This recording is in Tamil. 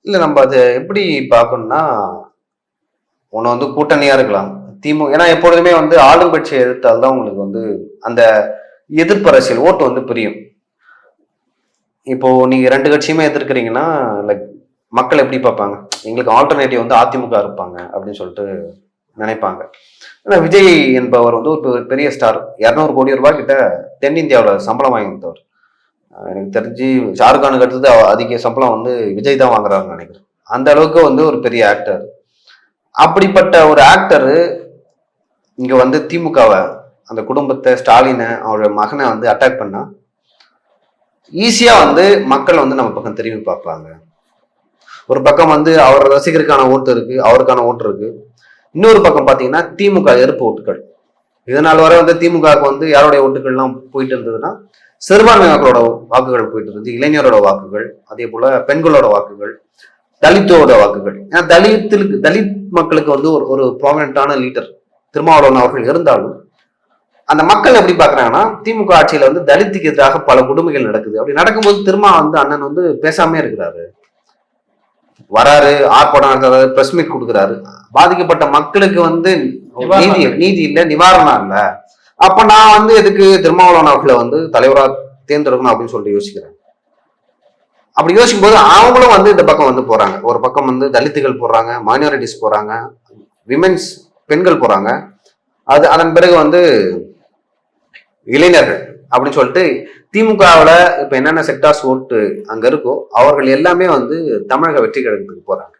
இல்ல நம்ம அதை எப்படி பார்க்கணும்னா, ஒண்ணு வந்து கூட்டணியா இருக்கலாம். ஏன்னா எப்பொழுதுமே வந்து ஆளும் கட்சியை எதிர்த்தால் தான் உங்களுக்கு வந்து அந்த எதிர்ப்பு அரசியல் ஓட்டு வந்து பிரியும். இப்போ நீங்க 2 கட்சியுமே எதிர்க்கிறீங்கன்னா, லைக் மக்கள் எப்படி பார்ப்பாங்க? எங்களுக்கு ஆல்டர்னேட்டிவ் வந்து அதிமுக இருப்பாங்க அப்படின்னு சொல்லிட்டு நினைப்பாங்க. ஆனா விஜய் என்பவர் வந்து ஒரு பெரிய ஸ்டார். 200 கோடி ரூபாய் கிட்ட தென்னிந்தியாவுல சம்பளம் வாங்கியிருந்தவர். எனக்கு தெரிஞ்சு ஷாருக்கானுக்கு அடுத்தது அதிக சம்பளம் வந்து விஜய் தான் வாங்குறாருன்னு நினைக்கிறேன். அந்த அளவுக்கு வந்து ஒரு பெரிய ஆக்டர். அப்படிப்பட்ட ஒரு ஆக்டர் இங்க வந்து திமுகவை, அந்த குடும்பத்தை, ஸ்டாலினை, அவருடைய மகனை வந்து அட்டாக் பண்ணா ஈஸியா வந்து மக்கள் வந்து நம்ம பக்கம் திரும்பி பார்ப்பாங்க. ஒரு பக்கம் வந்து அவர் ரசிகருக்கான ஓட்டு இருக்கு, அவருக்கான ஓட்டு இருக்கு. இன்னொரு பக்கம் பாத்தீங்கன்னா திமுக எதிர்ப்பு ஓட்டுகள். இதனால் வரை வந்து திமுகவுக்கு வந்து யாருடைய ஓட்டுகள்லாம் போயிட்டு இருந்ததுன்னா சிறுபான்மை மக்களோட வாக்குகள் போயிட்டு இருந்தது, இளைஞரோட வாக்குகள், அதே போல பெண்களோட வாக்குகள், தலித்தோட வாக்குகள். ஏன்னா தலித் மக்களுக்கு வந்து ஒரு ப்ராமினன்டான லீடர் திருமாவளவன் அவர்கள் இருந்தாலும் அந்த மக்கள் எப்படி பாக்குறாங்கன்னா திமுக ஆட்சியில வந்து தலித்துக்கு எதிராக பல கொடுமைகள் நடக்குது. அப்படி நடக்கும்போது திருமா வந்து அண்ணன் வந்து பேசாமே இருக்கிறாரு, வராரு, ஆர்ப்பாட்டம் நடத்துறாரு, பிரஸ் மீட் கொடுக்குறாரு. பாதிக்கப்பட்ட மக்களுக்கு வந்து நீதி இல்ல, நிவாரணம் இல்ல. அப்ப நான் வந்து எதுக்கு திருமாவளவன் அவர்களை வந்து தலைவரா தேர்ந்தெடுக்கணும் அப்படின்னு சொல்லிட்டு யோசிக்கிறேன். அப்படி யோசிக்கும் போது அவங்களும் வந்து இந்த பக்கம் வந்து போறாங்க. ஒரு பக்கம் வந்து தலித்துகள் போறாங்க, மைனாரிட்டிஸ் போறாங்க, விமென்ஸ் பெண்கள் போறாங்க. அதன் பிறகு வந்து இளைஞர்கள் அப்படின்னு சொல்லிட்டு திமுகவுல இப்ப என்னென்ன செக்டார்ஸ் ஓட்டு அங்க இருக்கோ அவர்கள் எல்லாமே வந்து தமிழக வெற்றி கழகத்துக்கு போறாங்க.